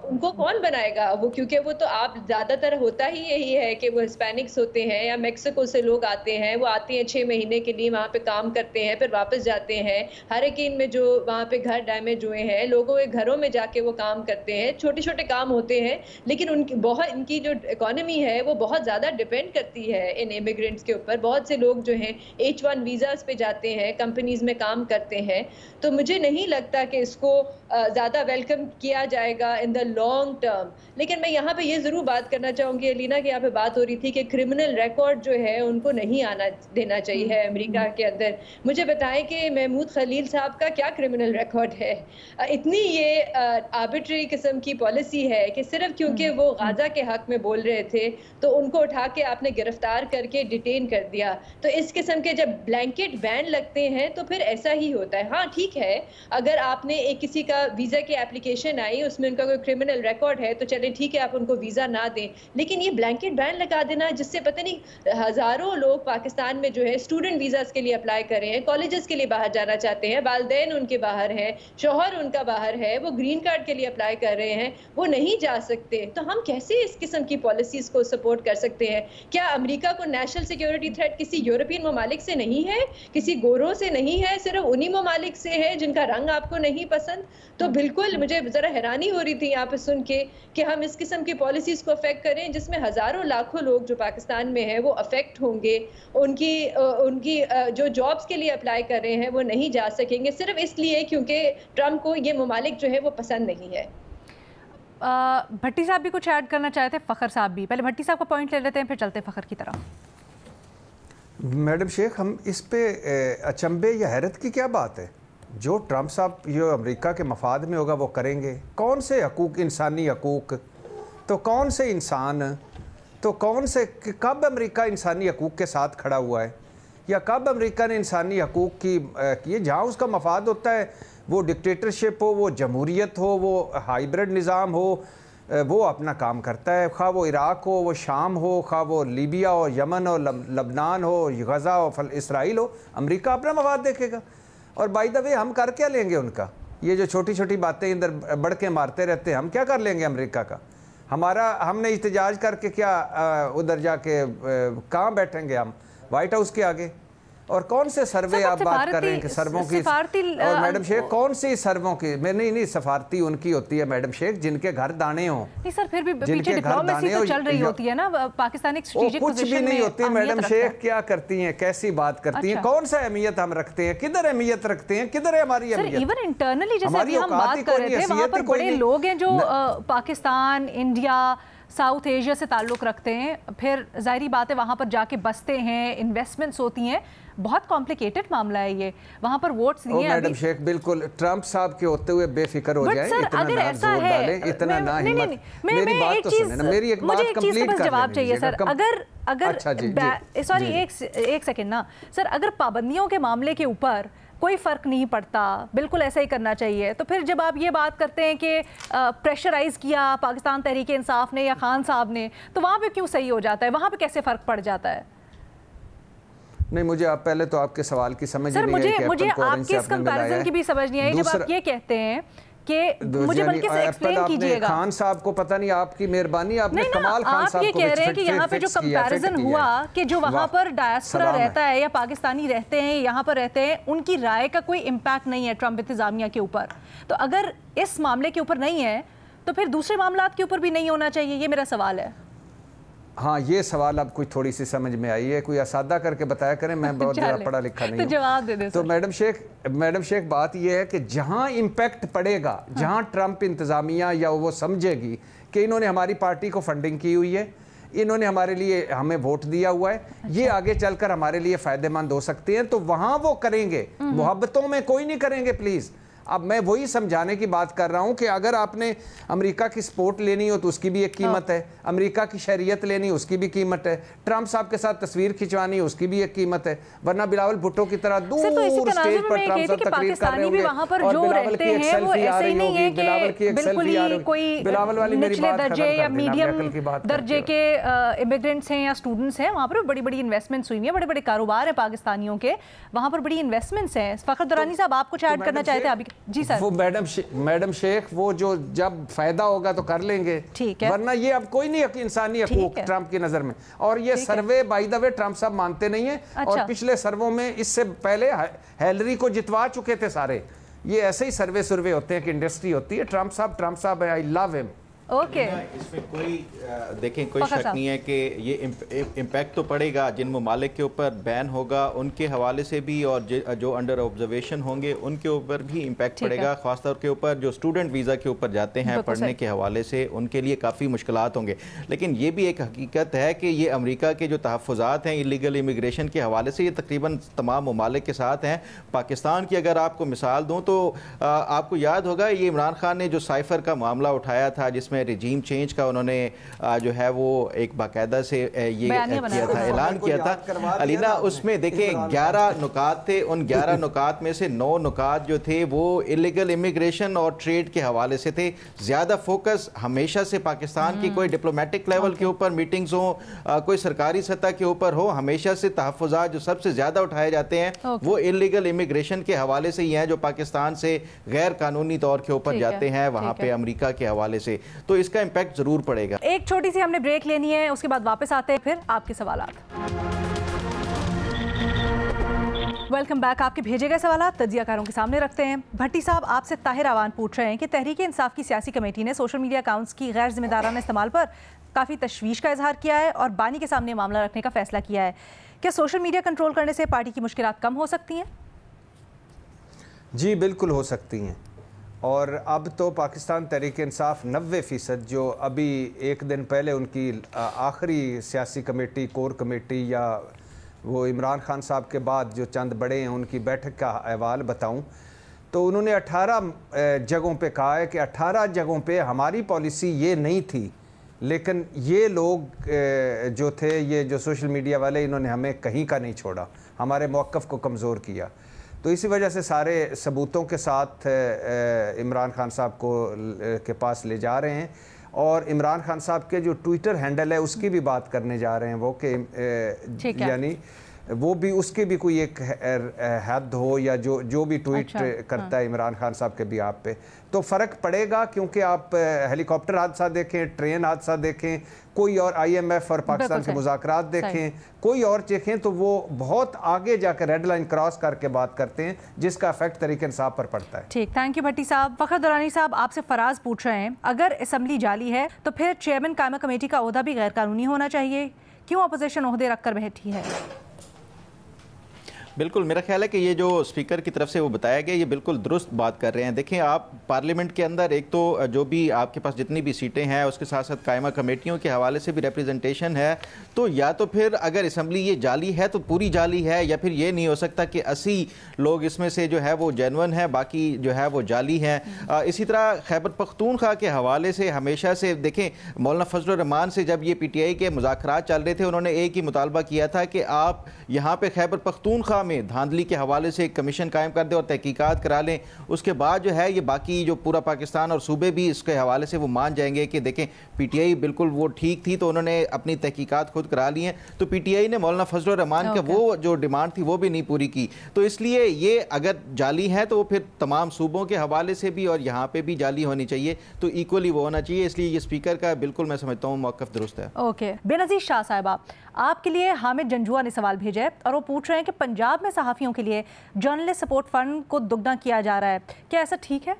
उनको कौन बनाएगा वो, क्योंकि वो तो आप ज़्यादातर होता ही यही है कि वो हिस्पैनिक्स होते हैं या मेक्सिको से लोग आते हैं, वो आते हैं 6 महीने के लिए, वहाँ पे काम करते हैं, फिर वापस जाते हैं। हरिकेन में जो वहाँ पे घर डैमेज हुए हैं, लोगों के घरों में जाके वो काम करते हैं, छोटे छोटे काम होते हैं, लेकिन इनकी जो इकोनॉमी है वो बहुत ज़्यादा डिपेंड करती है इन इमिग्रेंट्स के ऊपर। बहुत से लोग जो हैं H1 वीज़ास पे जाते हैं, कंपनीज में काम करते हैं, तो मुझे नहीं लगता कि इसको ज़्यादा वेलकम किया जाएगा इन द लॉन्ग टर्म। लेकिन मैं यहाँ पे ये ज़रूर बात करना चाहूँगी अलीना कि यहाँ पे बात हो रही थी कि क्रिमिनल रिकॉर्ड जो है उनको नहीं आना देना चाहिए है अमेरिका के अंदर। मुझे बताएं कि महमूद खलील साहब का क्या क्रिमिनल रिकॉर्ड है? इतनी ये आर्बिट्री किस्म की पॉलिसी है कि सिर्फ क्योंकि वो गाजा के हक में बोल रहे थे तो उनको उठा के आपने गिरफ्तार करके डिटेन कर दिया। तो इस किस्म के जब ब्लैंकेट बैन लगते हैं तो फिर ऐसा ही होता है। हाँ ठीक है, अगर आपने एक किसी का वीज़ा की एप्लीकेशन आई, उसमें उनका कोई क्रिमिनल रिकॉर्ड है तो चले ठीक है, आप उनको वीज़ा ना दें, लेकिन ये ब्लैंकेट बैन लगा देना जिससे पता नहीं हज़ारों लोग पाकिस्तान में जो है स्टूडेंट वीज़ास के लिए अप्लाई कर रहे हैं, कॉलेजेस के लिए बाहर जाना चाहते हैं, वालिदैन उनके बाहर हैं, शौहर उनका बाहर है, वो ग्रीन कार्ड के लिए अप्लाई कर रहे हैं, वो नहीं जा सकते। तो हम कैसे इस किस्म की पॉलिसीज को सपोर्ट कर सकते हैं? क्या अमेरिका को नेशनल सिक्योरिटी थ्रेट किसी यूरोपियन ममालिक से नहीं है, किसी गोरों से नहीं है, सिर्फ उन्हीं ममालिक से है जिनका रंग आपको नहीं पसंद? तो बिल्कुल मुझे ज़रा हैरानी हो रही थी यहाँ पे सुन के कि हम इस किस्म की पॉलिसीज को अफेक्ट करें जिसमें हज़ारों लाखों लोग जो पाकिस्तान में है वो अफेक्ट होंगे, उनकी जो जॉब्स के लिए अप्लाई कर रहे हैं वो नहीं जा सकेंगे सिर्फ इसलिए क्योंकि ट्रंप को ये ममालिक जो है वो पसंद नहीं है। भट्टी साहब भी कुछ ऐड करना चाहते हैं, फ़खर साहब भी। पहले भट्टी साहब का पॉइंट ले लेते हैं, फिर चलते हैं फ़खर की तरफ। मैडम शेख, हम इस पे अचंभे या हैरत की क्या बात है? जो ट्रंप साहब ये अमेरिका के मफाद में होगा वो करेंगे। कौन से हकूक़, इंसानी हकूक़, तो कौन से इंसान, तो कौन से, कब अमेरिका इंसानी हकूक़ के साथ खड़ा हुआ है, या कब अमेरिका ने इंसानी हकूक़ की ये जहाँ उसका मफाद होता है, वो डिक्टेटरशिप हो, वो जमहूरियत हो, वो हाइब्रिड निज़ाम हो, वो अपना काम करता है। खा वो इराक़ हो, वो शाम हो, खा वो लीबिया हो, यमन हो, लबनान हो, गज़ा हो, इसराइल हो, अमेरिका अपना मफाद देखेगा। और बाय द वे हम कर क्या लेंगे उनका? ये जो छोटी छोटी बातें इधर बढ़ के मारते रहते हैं, हम क्या कर लेंगे अमेरिका का? हमने एहतजाज करके क्या उधर जाके कहाँ बैठेंगे हम? वाइट हाउस के आगे? और कौन से सर्वे आप बात कर रहे हैं कि सर्वों की? और मैडम शेख, कौन सी सर्वों की? मैं नहीं, सफारती उनकी होती है मैडम शेख जिनके घर दाने हो। नहीं सर, फिर भी पीछे डिप्लोमेसी तो चल रही होती है ना, पाकिस्तान स्ट्रेटेजिक कुछ भी नहीं होती मैडम शेख। क्या करती हैं, कैसी बात करती हैं? कौन सा अहमियत हम रखते हैं? किधर अहमियत रखते हैं? किधर है हमारी अहमियत? इवन इंटरनली जैसे अभी हम बात कर रहे थे, वहाँ पर बड़े लोग हैं जो पाकिस्तान, इंडिया, साउथ एशिया से ताल्लुक़ रखते हैं, फिर ज़ाहिरी बात है वहाँ पर जाके बसते हैं, इन्वेस्टमेंट्स होती हैं, बहुत कॉम्प्लिकेटेड मामला है ये। वहाँ पर वोट्स नहीं है मैडम शेख, बिल्कुल ट्रंप साहब के होते हुए बेफिक्र हो जाए, इतना ना जोर डाले, इतना ना हिम्मत। मेरी बात तो सुने ना, मेरी एक बात कंप्लीट कर जवाब चाहिए सर। अगर सॉरी एक सेकंड ना सर, अगर पाबंदियों के मामले के ऊपर कोई फ़र्क नहीं पड़ता, बिल्कुल ऐसा ही करना चाहिए, तो फिर जब आप ये बात करते हैं कि प्रेशराइज़ किया पाकिस्तान तहरीक इंसाफ ने या खान साहब ने, तो वहाँ पे क्यों सही हो जाता है? वहाँ पे कैसे फ़र्क पड़ जाता है? नहीं, मुझे आप पहले तो आपके सवाल की समझ सर, नहीं आई। मुझे आपके इस कंपैरिजन की भी समझ नहीं आई जब आप ये कहते हैं कि मुझे बल्कि से एक्सप्लेन कीजिएगा। खान साहब को पता नहीं, आपकी मेहरबानी, आपने कमाल खान साहब को आप ये कह रहे हैं कि यहाँ पे जो कंपैरिजन हुआ कि जो वहाँ पर डायस्पोरा रहता है या पाकिस्तानी रहते हैं, यहाँ पर रहते हैं, उनकी राय का कोई इम्पैक्ट नहीं है ट्रंप इंतजामिया के ऊपर। तो अगर इस मामले के ऊपर नहीं है तो फिर दूसरे मामलात के ऊपर भी नहीं होना चाहिए, ये मेरा सवाल है। हाँ, ये सवाल अब कोई थोड़ी सी समझ में आई है, कोई असादा करके बताया करें, मैं बहुत ज़्यादा पढ़ा लिखा नहीं तो जवाब दे दे। तो मैडम शेख बात ये है कि जहाँ इम्पैक्ट पड़ेगा, जहाँ ट्रंप इंतज़ामिया या वो समझेगी कि इन्होंने हमारी पार्टी को फंडिंग की हुई है, इन्होंने हमारे लिए हमें वोट दिया हुआ है, ये आगे चलकर हमारे लिए फ़ायदेमंद हो सकते हैं, तो वहाँ वो करेंगे। मोहब्बतों में कोई नहीं करेंगे प्लीज़। अब मैं वही समझाने की बात कर रहा हूं कि अगर आपने अमेरिका की सपोर्ट लेनी हो तो उसकी भी एक कीमत है, अमेरिका की शरीयत लेनी हो उसकी भी कीमत है, ट्रंप साहब के साथ तस्वीर खिंचवानी है उसकी भी एक कीमत है, वरना बिलावल भुट्टो की तरह दूर स्टेज पर ट्रंप साहब तकरीर कर रहे होंगे और बिलावल की एक सेल्फी आ रही होगी, बिलावल की एक सेल्फी आ रही होगी। बिलावल वाली मेरी बात खत्म कर देना, मीडियम दर्जे के इमिग्रेंट्स हैं या स्टूडेंट्स हैं, वहाँ पर बड़ी बड़ी इन्वेस्टमेंट्स हुई हैं, बड़े बड़े कारोबार हैं पाकिस्तानियों के, वहाँ पर बड़ी इन्वेस्टमेंट्स हैं। फखर दुरानी साहब आप कुछ ऐड करना चाहते हैं अभी? जी सर। वो मैडम शेख वो जो जब फायदा होगा तो कर लेंगे, ठीक है, वरना ये अब कोई नहीं इंसानी हकूक ट्रंप की नजर में। और ये सर्वे बाय द वे ट्रंप साहब मानते नहीं है। अच्छा। और पिछले सर्वों में इससे पहले हिलरी को जितवा चुके थे सारे। ये ऐसे ही सर्वे होते हैं कि इंडस्ट्री होती है। ट्रंप साहब आई लव हिम। ओके, इसमें कोई देखें कोई शक नहीं है कि ये इम्पैक्ट तो पड़ेगा जिन ममालिक के ऊपर बैन होगा उनके हवाले से भी, और जो अंडर ऑब्जर्वेशन होंगे उनके ऊपर भी इम्पैक्ट पड़ेगा। ख़ासतौर के ऊपर जो स्टूडेंट वीज़ा के ऊपर जाते हैं पढ़ने के हवाले से, उनके लिए काफ़ी मुश्किलात होंगे। लेकिन ये भी एक हकीकत है कि ये अमेरिका के जो तहफ़्फ़ुज़ात हैं इलीगल इमिग्रेशन के हवाले से, ये तकरीबन तमाम ममालिक के साथ हैं। पाकिस्तान की अगर आपको मिसाल दूँ तो आपको याद होगा ये इमरान खान ने जो साइफ़र का मामला उठाया था जिसमें रिजीम चेंज का उन्होंने जो है वो एक बाकायदा से ये किया था, ऐलान किया था अलीना। उसमें देखें 11 नुकात थे, उन 11 नुकात में से 9 नुकात जो थे वो इलीगल इमिग्रेशन और ट्रेड के हवाले से थे। ज़्यादा फोकस हमेशा से पाकिस्तान की कोई डिप्लोमेटिक लेवल के ऊपर मीटिंग्स हो, कोई सरकारी सतह के ऊपर हो, हमेशा से तहफ़्फ़ुज़ात जो सबसे ज़्यादा उठाए जाते हैं वो इलीगल इमिग्रेशन के हवाले से ही हैं, जो पाकिस्तान से गैर कानूनी तौर के ऊपर जाते हैं वहाँ पे अमेरिका के हवाले से। तो इसका इम्पैक्ट जरूर पड़ेगा। एक छोटी सी हमने ब्रेक लेनी है, उसके बाद वापस आते हैं फिर आपके सवालात। Welcome back. आपके भेजे गए सवालात तज्जियाकारों के सामने रखते हैं। भट्टी साहब आपसे ताहिर अवान पूछ रहे हैं कि तहरीक इंसाफ की सियासी कमेटी ने सोशल मीडिया अकाउंट्स की गैर जिम्मेदाराना इस्तेमाल पर काफ़ी तशवीश का इजहार किया है और बानी के सामने मामला रखने का फैसला किया है। क्या सोशल मीडिया कंट्रोल करने से पार्टी की मुश्किलात कम हो सकती हैं? जी बिल्कुल हो सकती हैं। और अब तो पाकिस्तान तहरीक इंसाफ 90% जो अभी एक दिन पहले उनकी आखिरी सियासी कमेटी, कोर कमेटी या वो इमरान खान साहब के बाद जो चंद बड़े हैं उनकी बैठक का अहवाल बताऊं तो उन्होंने 18 जगहों पे कहा है कि 18 जगहों पे हमारी पॉलिसी ये नहीं थी, लेकिन ये लोग जो थे, ये जो सोशल मीडिया वाले, इन्होंने हमें कहीं का नहीं छोड़ा, हमारे मौक़िफ़ को कमज़ोर किया। तो इसी वजह से सारे सबूतों के साथ इमरान खान साहब को के पास ले जा रहे हैं। और इमरान खान साहब के जो ट्विटर हैंडल है उसकी भी बात करने जा रहे हैं वो कि यानी वो भी उसकी भी कोई एक हद हो या जो भी ट्वीट करता है इमरान खान साहब के भी आप पे, तो फ़र्क पड़ेगा। क्योंकि आप हेलीकॉप्टर हादसा देखें, ट्रेन हादसा देखें, कोई और IMF और पाकिस्तान के मुज़ाकरात देखें, कोई और देखें, तो वो बहुत आगे जाकर रेड लाइन क्रॉस करके बात करते हैं जिसका इफेक्ट तरीके इंसाफ पर पड़ता है। ठीक, थैंक यू भट्टी साहब। फखर दुरानी साहब आपसे फराज पूछ रहे हैं, अगर असम्बली जाली है तो फिर चेयरमैन कायमा कमेटी का ओहदा भी गैर कानूनी होना चाहिए, क्यों अपोजिशन ओहदे रखकर बैठी है? बिल्कुल, मेरा ख्याल है कि ये जो स्पीकर की तरफ से वो बताया गया ये बिल्कुल दुरुस्त बात कर रहे हैं। देखें आप पार्लियामेंट के अंदर एक तो जो भी आपके पास जितनी भी सीटें हैं उसके साथ साथ कायमा कमेटियों के हवाले से भी रिप्रेजेंटेशन है, तो या तो फिर अगर असम्बली ये जाली है तो पूरी जाली है, या फिर ये नहीं हो सकता कि 80 लोग इसमें से जो है वो जेन्युइन है, बाकी जो है वो जाली हैं। इसी तरह खैबर पख्तूनख्वा के हवाले से हमेशा से देखें, मौलाना फजल रहमान से जब ये PTI के मुज़ाकरात चल रहे थे उन्होंने एक ही मुतालबा किया था कि आप यहाँ पर खैबर पख्तूनख्वा में धांधली के हवाले से एक कमीशन कायम कर दें और तहकीकात करा लें। उसके बाद जो है ये बाकी जो पूरा पाकिस्तान और सूबे भी इसके हवाले से वो मान जाएंगे कि देखें PTI बिल्कुल वो ठीक थी, तो उन्होंने अपनी तहकीकात खुद करा ली हैं। तो PTI ने मौलाना फजल रहमान का वो जो डिमांड थी वो भी नहीं पूरी की। तो इसलिए ये अगर जाली है तो फिर तमाम सूबों के हवाले से भी और यहाँ पे भी जाली होनी चाहिए, तो इक्वली वो होना चाहिए। इसलिए ये स्पीकर का बिल्कुल मैं समझता हूँ मौक़िफ़ दुरुस्त है। ओके, बेनज़ीर शाह साहिबा आपके लिए हामिद जंजुआ ने सवाल भेजा है और वो पूछ रहे हैं कि पंजाब में सहाफ़ियों के लिए जर्नलिस्ट सपोर्ट फंड को दुगना किया जा रहा है, क्या ऐसा ठीक है?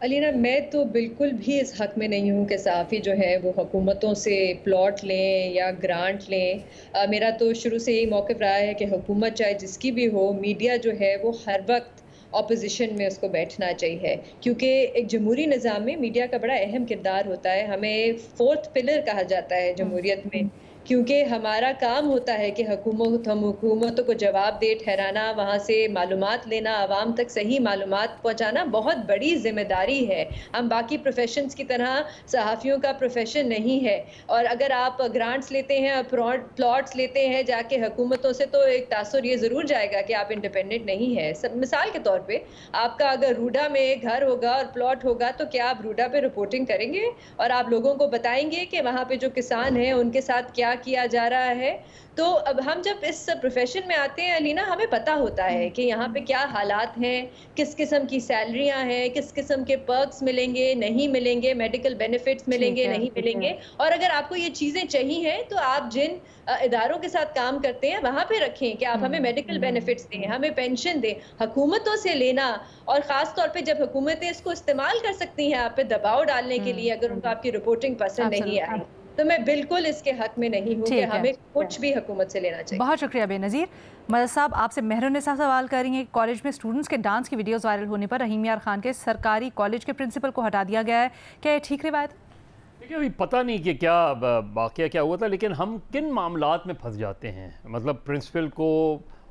अलीना, मैं तो बिल्कुल भी इस हक़ में नहीं हूँ कि सहाफ़ी जो है वो हुकूमतों से प्लॉट लें या ग्रांट लें। मेरा तो शुरू से यही मौक़िफ़ रहा है कि हुकूमत चाहे जिसकी भी हो, मीडिया जो है वो हर वक्त ऑपोजिशन में उसको बैठना चाहिए, क्योंकि एक जमहूरी निज़ाम में मीडिया का बड़ा अहम किरदार होता है। हमें 4th पिलर कहा जाता है जमहूरियत में क्योंकि हमारा काम होता है कि हम हुकूमतों को जवाब दे ठहराना, वहाँ से मालूमात लेना, आवाम तक सही मालूमात पहुँचाना बहुत बड़ी जिम्मेदारी है। हम बाकी प्रोफेशंस की तरह सहाफ़ियों का प्रोफेशन नहीं है। और अगर आप ग्रांट्स लेते हैं, प्लॉट्स लेते हैं जाके हुकूमतों से, तो एक तासुर ये ज़रूर जाएगा कि आप इंडिपेंडेंट नहीं है। मिसाल के तौर पे आपका अगर रूडा में घर होगा और प्लॉट होगा, तो क्या आप रूडा पे रिपोर्टिंग करेंगे और आप लोगों को बताएंगे कि वहाँ पे जो किसान हैं उनके साथ क्या किया जा रहा है? तो अब हम जब इस प्रोफेशन में आते हैं अलीना, हमें पता होता है कि यहाँ पे क्या हालात हैं, किस किस्म की सैलरियाँ हैं, किस किस्म के पर्क्स मिलेंगे, नहीं मिलेंगे, मेडिकल बेनिफिट्स मिलेंगे, नहीं मिलेंगे। और अगर आपको ये चीज़ें चाहिए हैं तो आप जिन इदारों के साथ काम करते हैं वहाँ पे रखें कि आप हमें मेडिकल बेनिफिट्स दें, हमें पेंशन दें। हुकूमतों से लेना, और ख़ास तौर पे जब हुकूमतें इसको इस्तेमाल कर सकती हैं आप पे दबाव डालने के लिए, अगर उनको आपकी रिपोर्टिंग पसंद नहीं आई, तो मैं बिल्कुल इसके हक में नहीं हूँ कि हमें कुछ भी हुकूमत से लेना चाहिए। बहुत शुक्रिया बेनज़ीर। मदद साहब, आपसे मेहरुन्निसा सवाल करेंगे। कॉलेज में स्टूडेंट्स के डांस की वीडियोस वायरल होने पर रहीम यार खान के सरकारी कॉलेज के प्रिंसिपल को हटा दिया गया है, क्या ये ठीक रिवायत? देखिए, अभी पता नहीं कि क्या वाक़या क्या हुआ था, लेकिन हम किन मामलात में फंस जाते हैं। मतलब प्रिंसिपल को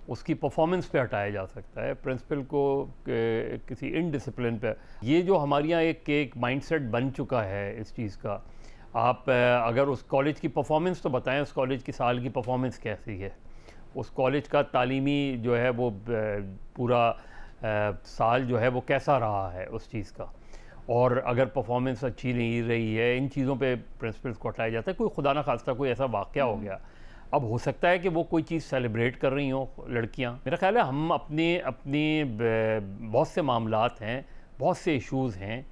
उसकी परफॉर्मेंस पे हटाया जा सकता है, प्रिंसिपल को किसी इनडिसिप्लिन पे। ये जो हमारे यहाँ एक माइंडसेट बन चुका है इस चीज़ का। आप अगर उस कॉलेज की परफॉर्मेंस तो बताएं, उस कॉलेज की साल की परफॉर्मेंस कैसी है, उस कॉलेज का तालीमी जो है वो पूरा साल जो है वो कैसा रहा है उस चीज़ का। और अगर परफॉर्मेंस अच्छी नहीं रही है, इन चीज़ों पे प्रिंसिपल्स को हटाया जाता है। कोई खुदा ना खास्ता कोई ऐसा वाक़या हो गया, अब हो सकता है कि वो कोई चीज़ सेलिब्रेट कर रही हों लड़कियां। मेरा ख्याल है हम अपनी बहुत से मामलात हैं, बहुत से इश्यूज़ हैं,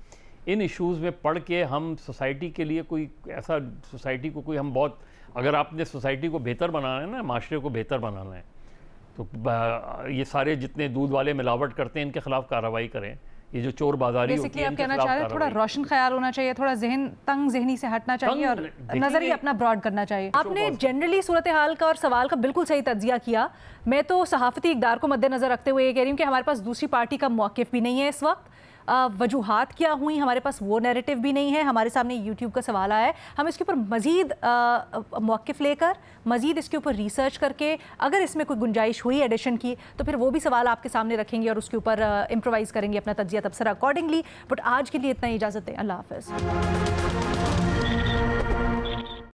इन इश्यूज़ में पढ़ के हम सोसाइटी के लिए कोई ऐसा सोसाइटी को कोई हम बहुत, अगर आपने सोसाइटी को बेहतर बनाना है ना, माशरे को बेहतर बनाना है, तो ये सारे जितने दूध वाले मिलावट करते हैं इनके खिलाफ कार्रवाई करें। ये जो चोर बाजारी होती है, आप कहना चाह रहे हैं थोड़ा रोशन ख्याल होना चाहिए, थोड़ा तंग जहनी से हटना चाहिए और नजरिया अपना ब्रॉड करना चाहिए। आपने जनरली सूरत हाल का और सवाल का बिल्कुल सही तज्जिया किया। मैं तो सहाफ़ती इक़दार को मद्देनज़र रखते हुए ये कह रही हूँ कि हमारे पास दूसरी पार्टी का मौक़िफ़ भी नहीं है इस वक्त। वजूहात क्या हुई, हमारे पास वो नैरेटिव भी नहीं है। हमारे सामने यूट्यूब का सवाल आया है, हम इसके ऊपर मज़ीद मौक़िफ़ लेकर, मज़ीद इसके ऊपर रिसर्च करके, अगर इसमें कोई गुंजाइश हुई एडिशन की, तो फिर वो भी सवाल आपके सामने रखेंगे और उसके ऊपर इम्प्रोवाइज़ करेंगे अपना तज्जिया तबसरा अकॉर्डिंगली। बट आज के लिए इतना ही इजाज़त दें। अल्लाह हाफ़िज़।